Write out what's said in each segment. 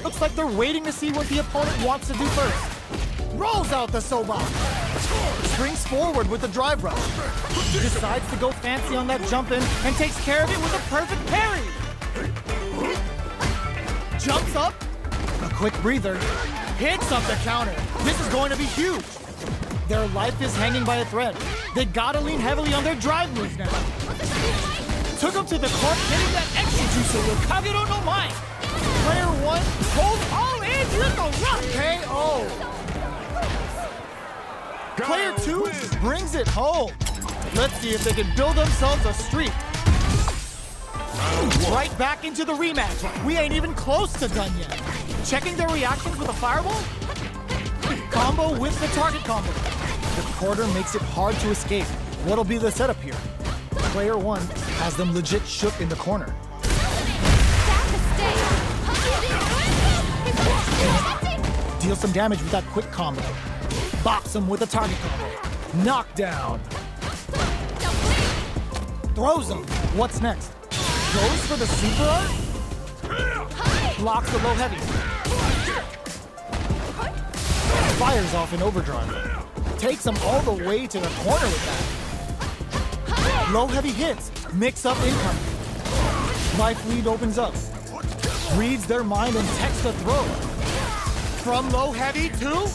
Looks like they're waiting to see what the opponent wants to do first. Rolls out the Soba. Springs forward with the drive rush. Decides to go fancy on that jump in and takes care of it with a perfect parry. Jumps up. A quick breather. Hits up the counter. This is going to be huge. Their life is hanging by a thread. They gotta lean heavily on their drive moves now. Took him to the court, hitting that extra jutsu with Kagero no Mai. Player 1 holds all in with the rough KO. Player 2 brings it home. Let's see if they can build themselves a streak. Right back into the rematch. We ain't even close to done yet. Checking their reactions with a fireball. Combo with the target combo. The quarter makes it hard to escape. What'll be the setup here? Player 1 has them legit shook in the corner. Deal some damage with that quick combo. Bops him with a target combo. Knockdown. Throws him. What's next? Goes for the super art? Blocks the low heavy. Fires off in overdrive. Takes him all the way to the corner with that. Low heavy hits. Mix up incoming. Life lead opens up. Reads their mind and techs the throw. From low heavy to...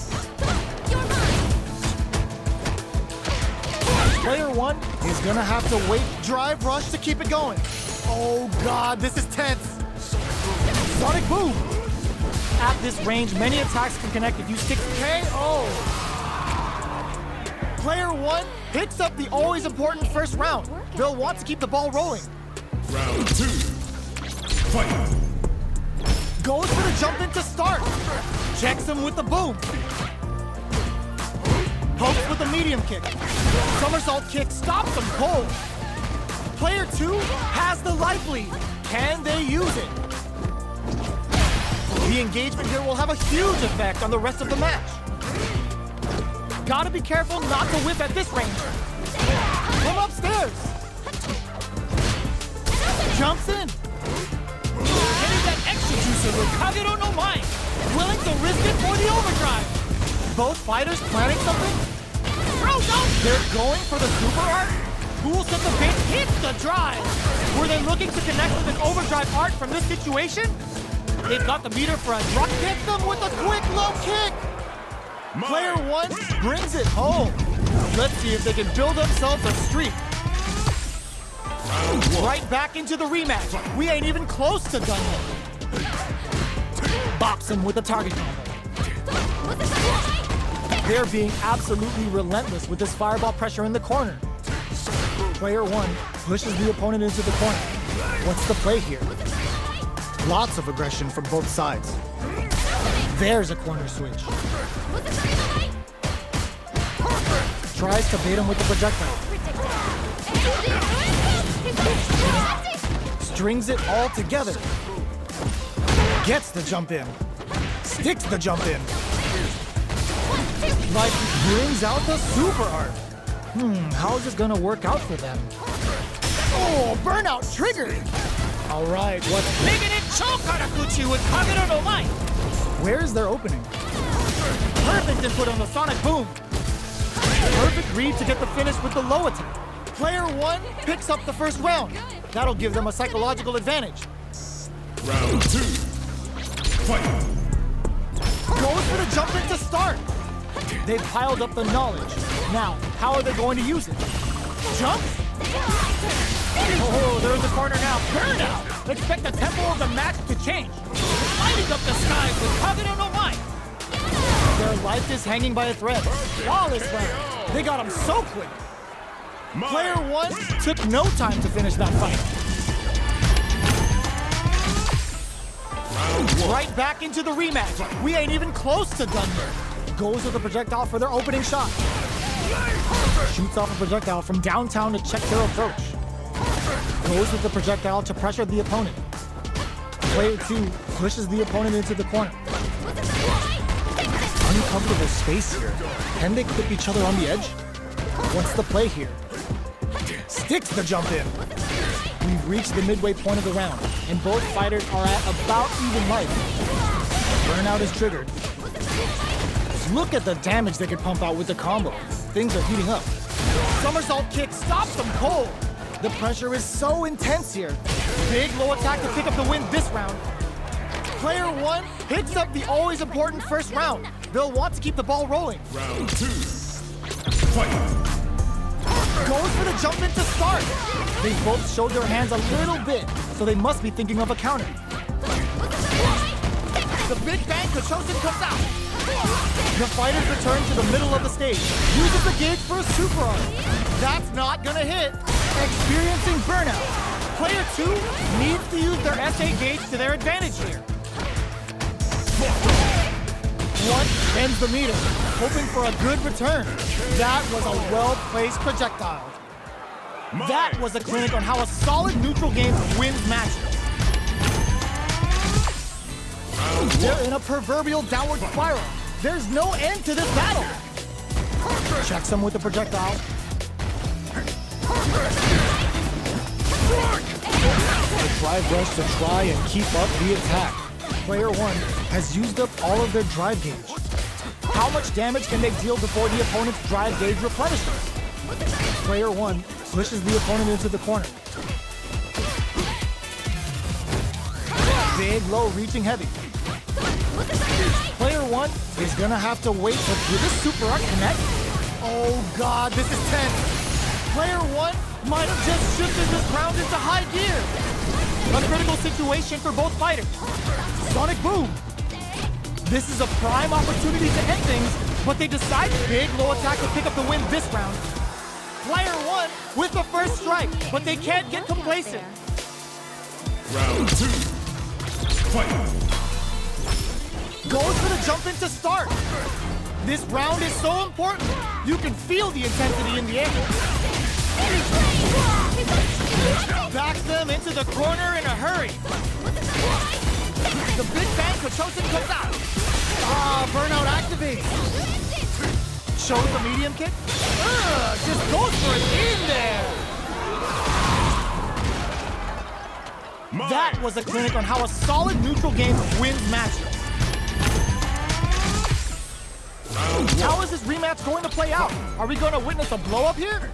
Player 1 is gonna have to wait drive rush to keep it going. Oh god, this is tense. Sonic boom. At this range, many attacks can connect if you stick KO. Player 1 picks up the always important first round. They'll want to keep the ball rolling. Round 2. Fight. Goes for the jump in to start. Checks him with the boom. Pokes with a medium kick. Somersault kick stops him cold. Player 2 has the life lead. Can they use it? The engagement here will have a huge effect on the rest of the match. Gotta be careful not to whip at this range. From upstairs. Jumps in. Hitting that extra jutsu with Kagero no Mai. Willing to risk it for the overdrive. Both fighters planning something? Oh no! They're going for the super art? Cool set the bait, hits the drive! Were they looking to connect with an overdrive art from this situation? They've got the meter for a drop. Hits them with a quick low kick! Player 1 brings it home. Let's see if they can build themselves a streak. Right back into the rematch. We ain't even close to done yet. Bops him with a target combo. They're being absolutely relentless with this fireball pressure in the corner. Player 1 pushes the opponent into the corner. What's the play here? Lots of aggression from both sides. There's a corner switch. Tries to bait him with the projectile. Strings it all together. Gets the jump in. Sticks the jump in. Like brings out the super art. How's this gonna work out for them? Oh, burnout triggered! Alright, what's Making it choke Haraguchi with Kagero no Mai. Where's their opening? Perfect input on the sonic boom. Perfect read to get the finish with the low attack. Player 1 picks up the first round. That'll give them a psychological advantage. Round 2. Fight. Goes for the jump in to start. They've piled up the knowledge. Now, how are they going to use it? Jump? Oh, they're in the corner now. Burnout! Expect the tempo of the match to change. Lighting up the skies with Kagero no Mai. Their life is hanging by a thread. Flawless round. They got him so quick. Player 1 took no time to finish that fight. Right back into the rematch. We ain't even close to done yet. Goes with the projectile for their opening shot. Shoots off a projectile from downtown to check their approach. Goes with the projectile to pressure the opponent. Player 2 pushes the opponent into the corner. Uncomfortable space here. Can they clip each other on the edge? What's the play here? Sticks the jump in. We've reached the midway point of the round, and both fighters are at about even life. Burnout is triggered. Look at the damage they could pump out with the combo. Things are heating up. Somersault kick stops them cold. The pressure is so intense here. Big low attack to pick up the win this round. Player 1 picks up the always important first round. They'll want to keep the ball rolling. Round 2. Fight. Goes for the jump in to start. They both showed their hands a little bit, so they must be thinking of a counter. The Big Bang Kachosin comes out. The fighters return to the middle of the stage. Uses the gauge for a super art. That's not gonna hit. Experiencing burnout. Player 2 needs to use their SA gauge to their advantage here. One ends the meter, hoping for a good return. That was a well-placed projectile. That was a clinic on how a solid neutral game wins matches. They're in a proverbial downward spiral. There's no end to this battle. Checks him with the projectile. The drive rush to try and keep up the attack. Player 1 has used up all of their drive gauge. How much damage can they deal before the opponent's drive gauge replenishes? Player 1 pushes the opponent into the corner. Big low reaching heavy. Player 1 is gonna have to wait for this super art connect. Oh god, this is tense. Player 1 might have just shifted this round into high gear. A critical situation for both fighters. Sonic boom. This is a prime opportunity to end things, but they decide big low attack to pick up the win this round. Player 1 with the first strike, but they can't get complacent. Round 2. Fight. Goes for the jump in to start. This round is so important. You can feel the intensity in the air. Backs them into the corner in a hurry. The Big Bang Kachosin comes out. Burnout activates. Shows the medium kick. Just goes for it in there. That was a clinic on how a solid neutral game wins matches. How is this rematch going to play out? Are we going to witness a blow-up here?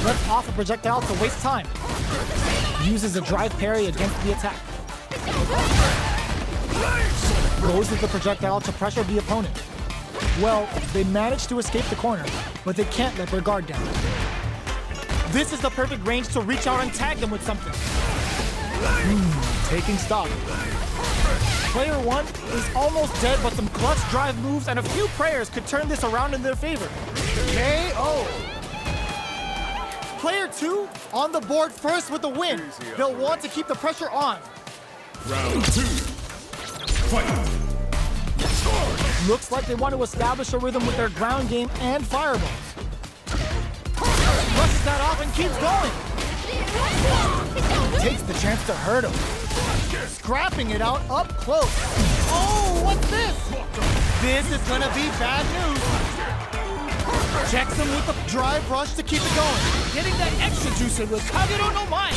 Let's off a projectile to waste time. Uses a drive parry against the attack. Goes with the projectile to pressure the opponent. Well, they managed to escape the corner, but they can't let their guard down. This is the perfect range to reach out and tag them with something. Taking stock. Player 1 is almost dead, but some clutch drive moves and a few prayers could turn this around in their favor. KO! Player 2 on the board first with the win. They'll want to keep the pressure on. Round 2. Fight. Looks like they want to establish a rhythm with their ground game and fireballs. Brushes that off and keeps going. Takes the chance to hurt him. Scrapping it out up close. Oh, what's this? This is gonna be bad news. Checks him with the drive rush to keep it going. Getting that extra juice in with Kagero no Mai. A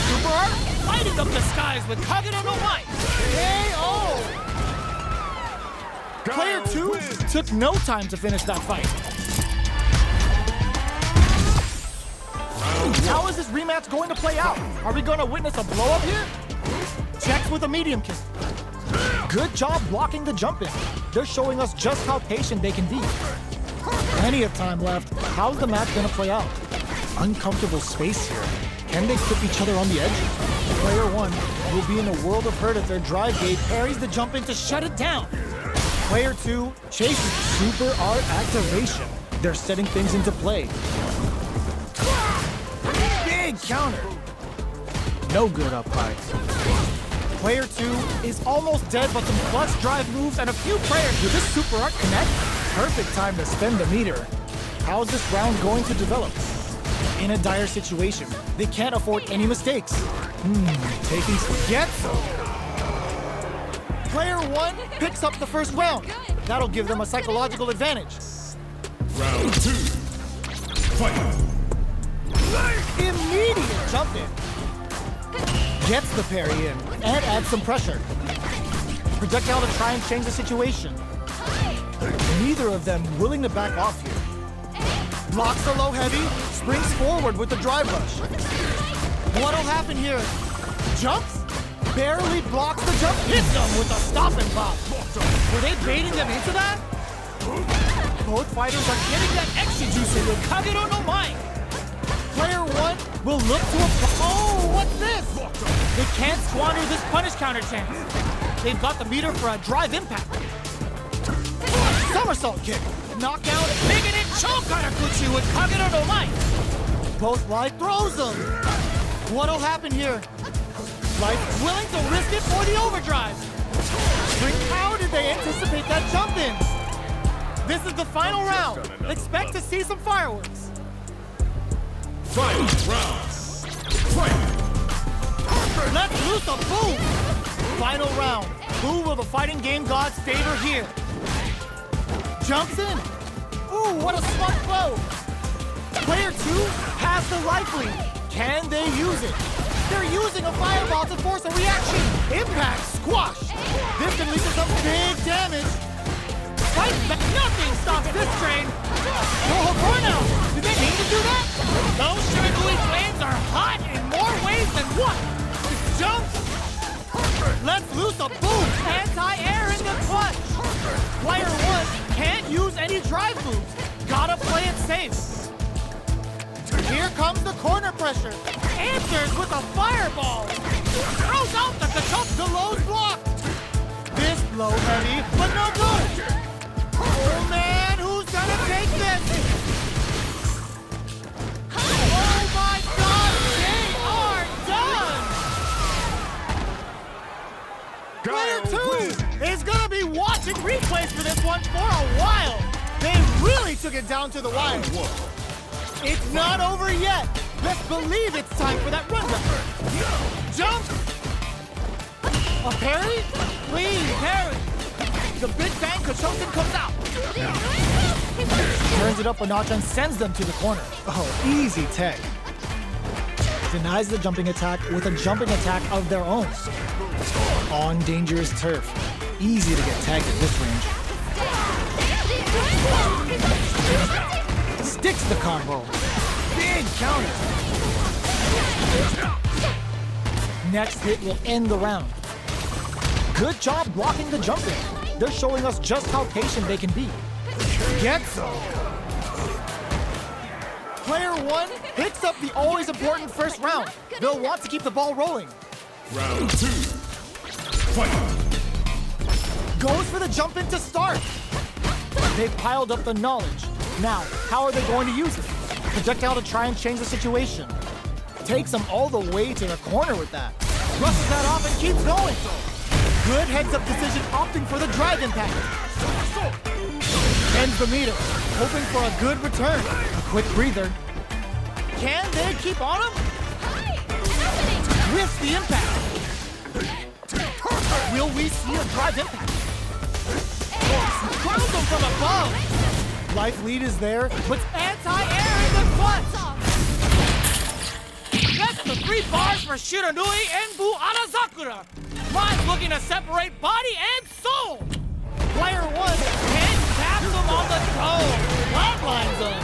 super art lighting up the skies with Kagero no Mai. KO! Player 2 took no time to finish that fight. How is this rematch going to play out? Are we going to witness a blow-up here? Checks with a medium kick. Good job blocking the jump in. They're showing us just how patient they can be. Plenty of time left. How's the match going to play out? Uncomfortable space here. Can they clip each other on the edge? Player 1 will be in a world of hurt if their drive gate parries the jump in to shut it down. Player 2 chases super art activation. They're setting things into play. Big counter. No good up high. Player 2 is almost dead, but some clutch drive moves and a few prayers. With this super art connect, perfect time to spend the meter. How's this round going to develop? In a dire situation, they can't afford any mistakes. Taking Spaghetto. Player 1 picks up the first round. That'll give them a psychological advantage. Round 2. Fight. Immediate jump in. Gets the parry in and adds some pressure. Projectile to try and change the situation. Neither of them willing to back off here. Blocks the low heavy, springs forward with the drive rush. What'll happen here? Jumps? Barely blocks the jump, hits them with a stop and pop. Were they baiting them into that? Both fighters are getting that extra juice in with Kagero no Mai. Player one will look to oh, what's this? They can't squander this punish counter chance. They've got the meter for a drive impact. Somersault kick, knockout, making it Chokarakuchi with Kagero no Mai. Both Light throws them. What'll happen here? Light willing to risk it for the overdrive. How did they anticipate that jump in? This is the final round. Expect to see some fireworks. Final round. Fight. Let's loose a boom. Final round. Who will the fighting game gods favor here? Jumps in. Ooh, what a smart blow. Player two has the life lead. Can they use it? They're using a fireball to force a reaction. Impact, squash. This can lead to some big damage. Fight back. Nothing stops this train. Oh, burnout. Did they mean to do that? Those Shiranui flames are hot in more ways than one. Jump. Let's loose a boom. Anti-air in the clutch. Player one can't use any drive moves. Gotta play it safe. Here comes the corner pressure. Answers with a fireball. Throws out the control. The low's blocked. This low heavy, but no good. Oh man, who's gonna take this? Oh my God, they are done. Player two is gonna be watching replays for this one for a while. They really took it down to the wire. It's not over yet. Let's believe it's time for that rundown. Jump! A parry? Please, parry! The Big Bang Kachoken comes out. Turns it up a notch and sends them to the corner. Oh, easy tag. Denies the jumping attack with a jumping attack of their own. On dangerous turf. Easy to get tagged at this range. Sticks the combo. Big counter. Next hit will end the round. Good job blocking the jumping. They're showing us just how patient they can be. Get some. Player one picks up the always important first round. They'll want to keep the ball rolling. Round two. Fight. Goes for the jump in to start. They've piled up the knowledge. Now, how are they going to use it? Projectile to try and change the situation. Takes them all the way to the corner with that. Brushes that off and keeps going. Good heads-up decision opting for the drive impact. Ends the meter, hoping for a good return. A quick breather. Can they keep on him? With the impact. Will we see a drive impact? Crowns them from above. Life lead is there, but anti-air in the clutch. That's the 3 bars for Shiranui and Bu Arazakura. Mine's looking to separate body and soul. Player one can tap them on the toe. Flatlines them.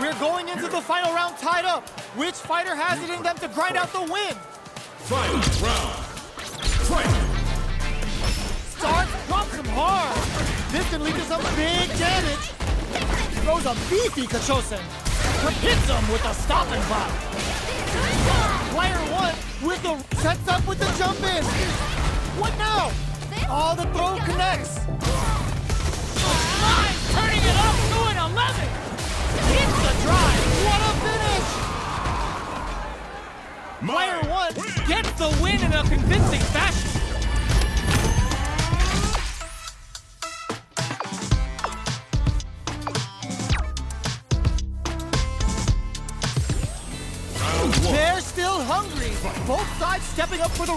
We're going into the final round tied up. Which fighter has it in them to grind out the win? Final round. Fight. Starts, drops him hard. This can lead to some big damage. Throws a beefy Kachosen. Hits him with a stop and pop. Player one with the sets up with the jump in. What now? All the throw connects. Line turning it up to an 11. Hits the drive. What a finish. Player one gets the win in a convincing fashion. They're still hungry. Both sides stepping up for the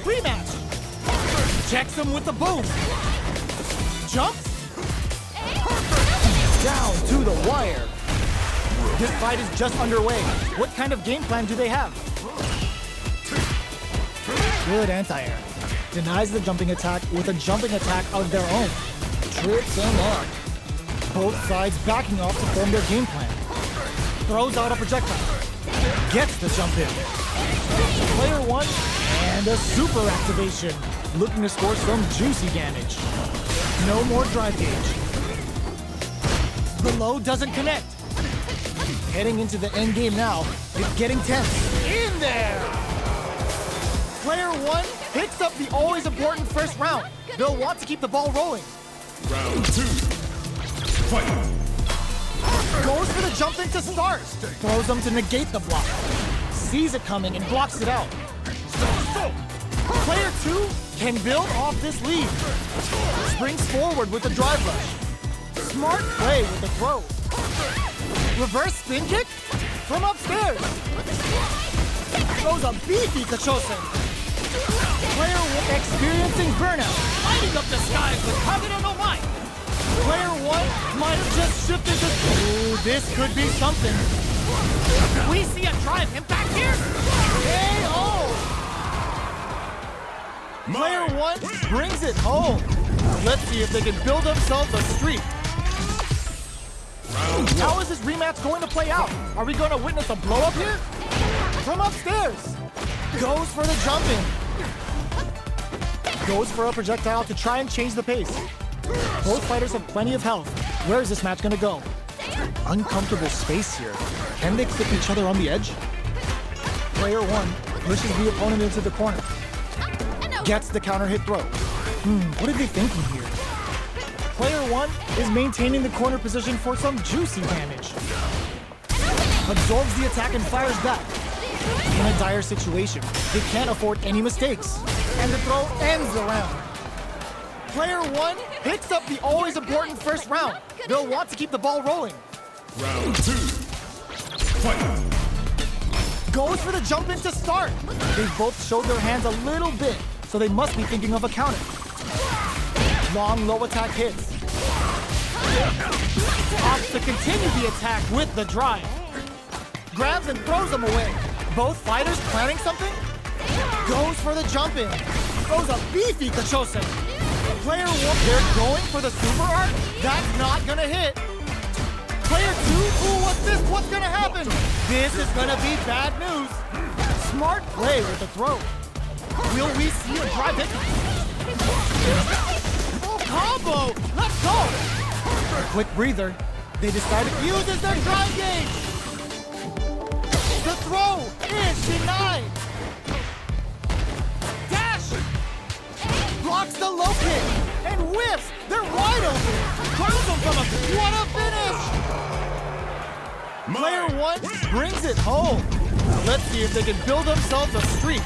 rematch. Checks him with the boom. Jumps. Down to the wire. This fight is just underway. What kind of game plan do they have? Good anti-air. Denies the jumping attack with a jumping attack of their own. Trips them up. Both sides backing off to form their game plan. Throws out a projectile. Gets the jump in. Player 1 and a super activation. Looking to score some juicy damage. No more drive gauge. The low doesn't connect. Heading into the end game now. It's getting tense. In there! Player 1 picks up the always important first round. They'll want to keep the ball rolling. Round 2. Fight. Goes for the jump in to start. Throws them to negate the block. Sees it coming and blocks it out. Player 2 can build off this lead. Springs forward with a drive rush. Smart play with the throw. Reverse spin kick from upstairs. Throws a beefy Kachosen. Player 1 experiencing burnout. Lighting up the skies with Kagero no Mai. Player 1 might have just shifted to... Ooh, this could be something. We see a drive impact here. KO! Player 1 brings it home. Let's see if they can build themselves a streak. How is this rematch going to play out? Are we going to witness a blow up here? From upstairs. Goes for the jump in. Goes for a projectile to try and change the pace. Both fighters have plenty of health. Where is this match going to go? Uncomfortable space here. Can they clip each other on the edge? Player 1 pushes the opponent into the corner. Gets the counter hit throw. What are they thinking here? Player 1 is maintaining the corner position for some juicy damage. Absorbs the attack and fires back. In a dire situation, they can't afford any mistakes. And the throw ends the round. Player 1 picks up the always important first round. They'll want to keep the ball rolling. Round 2. Fight. Goes for the jump in to start. They've both showed their hands a little bit, so they must be thinking of a counter. Long low attack hits. Opts to continue the attack with the drive. Grabs and throws them away. Both fighters planning something? Goes for the jump in. Throws a beefy Kachosen. Player 1, they're going for the super art? That's not gonna hit. Player 2, ooh, what's this? What's gonna happen? This is gonna be bad news. Smart play with the throw. Will we see a drive hit? Oh, combo! Let's go! Quick breather. They decided to use their drive gauge. The throw is denied. Dash! Blocks the low kick and whips. They're wide open. Curls them from a... What a finish! Player 1 brings it home. Let's see if they can build themselves a streak.